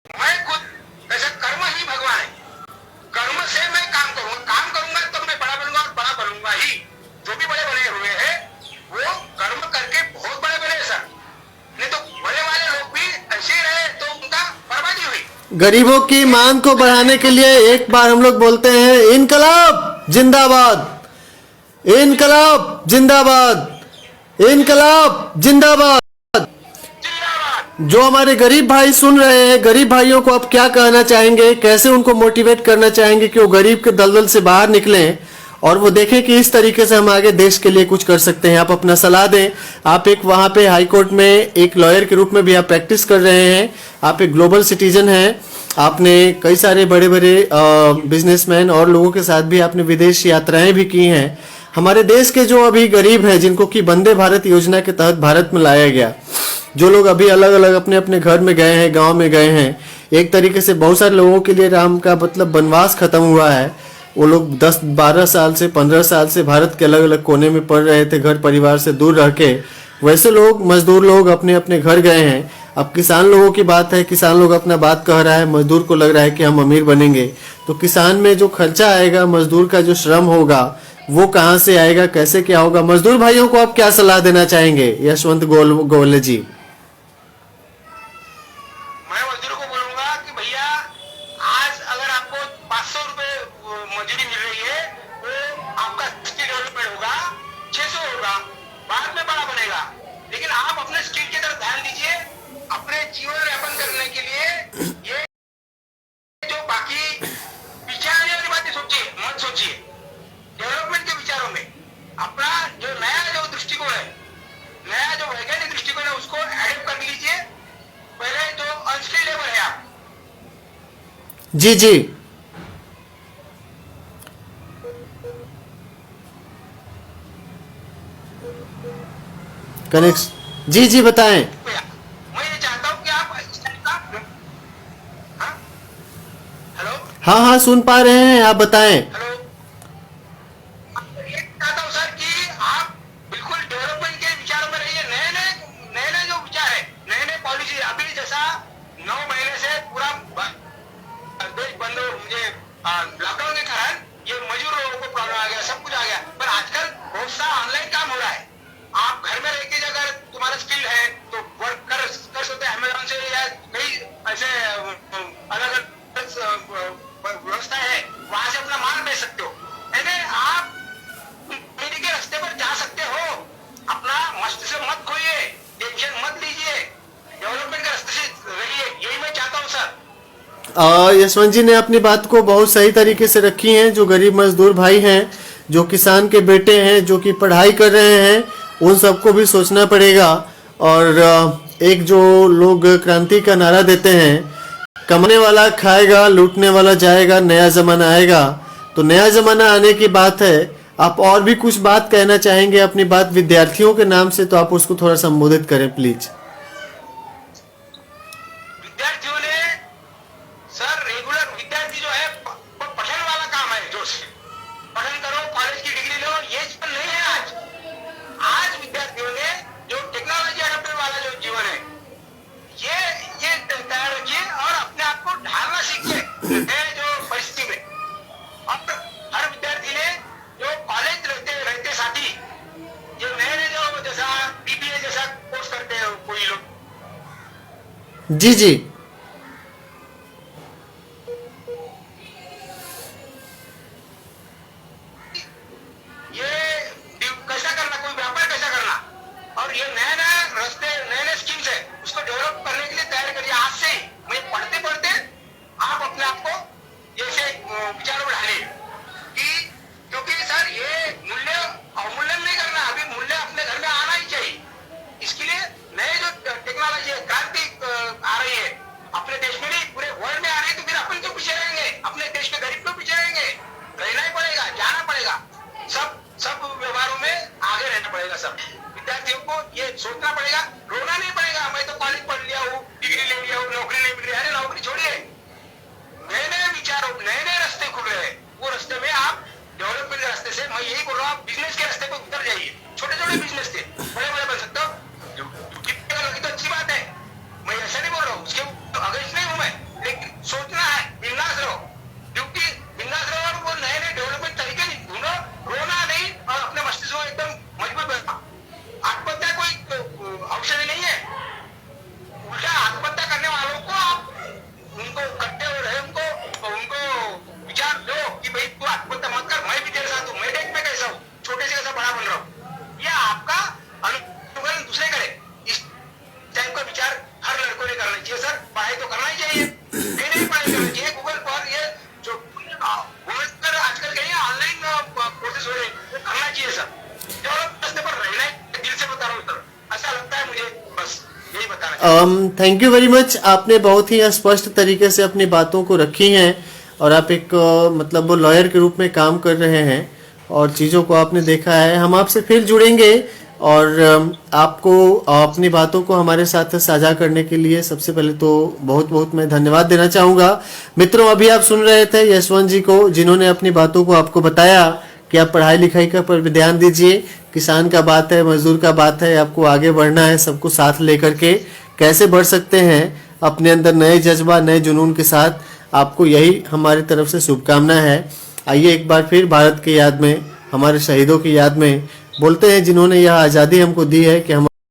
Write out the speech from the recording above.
मैं खुद ऐसे कर्म ही भगवान है, कर्म से मैं काम करूंगा, काम करूंगा तो मैं बड़ा बनूंगा और बड़ा बनूंगा ही। जो भी बड़े बने हुए हैं वो कर्म करके बहुत बड़े बने सर, नहीं तो बड़े वाले लोग भी ऐसे ही रहे तो उनका बर्बादी हुई। गरीबों की मांग को बढ़ाने के लिए एक बार हम लोग बोलते हैं इनकलाब जिंदाबाद, इनकलाब जिंदाबाद, इनकलाब जिंदाबाद। जिंदाबाद। जो हमारे गरीब भाई सुन रहे हैं, गरीब भाइयों को आप क्या कहना चाहेंगे, कैसे उनको मोटिवेट करना चाहेंगे कि वो गरीब के दलदल से बाहर निकलें और वो देखें कि इस तरीके से हम आगे देश के लिए कुछ कर सकते हैं। आप अपना सलाह दें। आप एक वहाँ पे हाई कोर्ट में एक लॉयर के रूप में भी आप प्रैक्टिस कर रहे हैं, आप एक ग्लोबल सिटीजन हैं, आपने कई सारे बड़े बड़े बिजनेसमैन और लोगों के साथ भी आपने विदेश यात्राएं भी की हैं। हमारे देश के जो अभी गरीब हैं जिनको कि वंदे भारत योजना के तहत भारत में लाया गया, जो लोग अभी अलग अलग अपने अपने घर में गए हैं, गांव में गए हैं, एक तरीके से बहुत सारे लोगों के लिए राम का मतलब वनवास खत्म हुआ है। वो लोग 10-12 साल से 15 साल से भारत के अलग अलग कोने में पड़ रहे थे, घर परिवार से दूर रह के। वैसे लोग, मजदूर लोग अपने अपने घर गए हैं। अब किसान लोगों की बात है, किसान लोग अपना बात कह रहा है, मजदूर को लग रहा है कि हम अमीर बनेंगे। तो किसान में जो खर्चा आएगा, मजदूर का जो श्रम होगा, वो कहाँ से आएगा, कैसे क्या होगा? मजदूर भाइयों को आप क्या सलाह देना चाहेंगे, यशवंत गोले जी? मैं मजदूरों को बोलूंगा कि भैया आज अगर आपको 500 रुपए मजदूरी मिल रही है वो आपका स्किल डेवलपमेंट होगा, 600 होगा, बाद में बड़ा बनेगा। लेकिन आप अपने स्किल की तरफ ध्यान दीजिए। अपने जीवन यापन करने के लिए ये जो बाकी पीछे आने वाली बातें सोचिए, मत सोचिए। डेवलपमेंट के विचारों में अपना जो नया जो दृष्टिकोण है, नया जो वैज्ञानिक दृष्टिकोण है, उसको एडप्ट कर लीजिए। पहले जो अनस्किल्ड लेबर है आप, जी जी, कनेक्ट, जी जी बताएं। मैं ये चाहता हूं कि आप इस टाइप का, हाँ, हेलो हाँ हाँ सुन पा रहे हैं, आप बताएं। हेलो, ये चाहता हूं सर कि आप बिल्कुल डेवलपमेंट के विचारों में रहिए। नए नए नए नए जो विचार है, नए नए पॉलिसी, अभी जैसा 9 महीने से पूरा देश बंद हो, मुझे लॉकडाउन के कारण ये मजदूर लोगों को प्रॉब्लम आ गया, सब कुछ आ गया। पर आजकल बहुत सा ऑनलाइन काम हो रहा है। आप घर में रह के अगर तुम्हारा स्किल है तो वर्क कर सकते हैं अमेजोन से, या कई ऐसे अलग अलग व्यवस्था है, वहां से अपना माल बेच सकते हो। यानी आप मीडिया के रास्ते पर जा सकते हो। अपना मस्तिष्क मत खोइए, टेंशन मत लीजिए, डेवलपमेंट के रास्ते से रहिए। यही मैं चाहता हूँ सर। यशवंत जी ने अपनी बात को बहुत सही तरीके से रखी है। जो गरीब मजदूर भाई हैं, जो किसान के बेटे हैं, जो कि पढ़ाई कर रहे हैं, उन सबको भी सोचना पड़ेगा। और एक जो लोग क्रांति का नारा देते हैं, कमाने वाला खाएगा, लूटने वाला जाएगा, नया जमाना आएगा। तो नया जमाना आने की बात है। आप और भी कुछ बात कहना चाहेंगे अपनी बात विद्यार्थियों के नाम से, तो आप उसको थोड़ा संबोधित करें प्लीज। विद्यार्थियों ने सर, रेगुलर विद्यार्थी जो है पठन वाला काम है, जो पठन करो, कॉलेज की डिग्री लो, ये जीवन नहीं है आज। आज विद्यार्थियों ने जो टेक्नोलॉजी अडॉप्टेड वाला जो जीवन है, ये तैयार रखिए और अपने आप को ढालना सीखिए जो परिस्थिति में। और हर विद्यार्थी ने जो कॉलेज रहते साथी, जो नए नए जो जैसा बीबीए जैसा कोर्स करते हैं कोई लोग, जी जी, ये कैसा करना, कोई व्यापार कैसा करना, और ये नए नए रास्ते, नए नए स्कीम्स है, उसको डेवलप करने के लिए तैयार करिए आज से ही। मैं पढ़ते पढ़ते आप अपने आप को जैसे विचारों में ढालिए कि, क्योंकि सर ये मूल्य अवमूल्यन नहीं करना, अभी मूल्य अपने घर में आना ही चाहिए। इसके लिए नए जो टेक्नोलॉजी है, क्रांति आ रही है अपने देश में नहीं, पूरे वर्ल्ड में आ रही है। तो फिर अपन क्यों पीछे रहेंगे? अपने देश के गरीब क्यों पीछे रहेंगे? रहना ही पड़ेगा, जाना पड़ेगा, सब व्यवहारों में आगे रहना पड़ेगा। सब विद्यार्थियों को ये सोचना पड़ेगा, रोना नहीं पड़ेगा। मैं तो कॉलेज पढ़ लिया हूँ, डिग्री ले लिया हूँ, नौकरी नहीं मिल रही। अरे नौकरी छोड़िए, नए नए विचारों, नए नए रास्ते खुल रहे हैं। वो रास्ते में आप डेवलपमेंट के रास्ते से, मैं यही बोल रहा हूँ, बिजनेस के रास्ते पर उतर जाइए। छोटे छोटे बिजनेस थे, बड़े बड़े बन सकते हो, तो अच्छी बात है। मैं ऐसा नहीं बोल रहा हूँ, उसके अगेंस्ट नहीं हूँ मैं, थैंक यू वेरी मच। आपने बहुत ही स्पष्ट तरीके से अपनी बातों को रखी हैं और आप एक मतलब वो लॉयर के रूप में काम कर रहे हैं और चीज़ों को आपने देखा है। हम आपसे फिर जुड़ेंगे और आपको अपनी बातों को हमारे साथ साझा करने के लिए सबसे पहले तो बहुत बहुत मैं धन्यवाद देना चाहूँगा। मित्रों, अभी आप सुन रहे थे यशवंत जी को, जिन्होंने अपनी बातों को आपको बताया कि आप पढ़ाई लिखाई का पर ध्यान दीजिए। किसान का बात है, मजदूर का बात है, आपको आगे बढ़ना है, सबको साथ लेकर के कैसे बढ़ सकते हैं अपने अंदर नए जज्बा नए जुनून के साथ, आपको यही हमारी तरफ से शुभकामना है। आइए एक बार फिर भारत की याद में, हमारे शहीदों की याद में बोलते हैं, जिन्होंने यह आज़ादी हमको दी है कि हम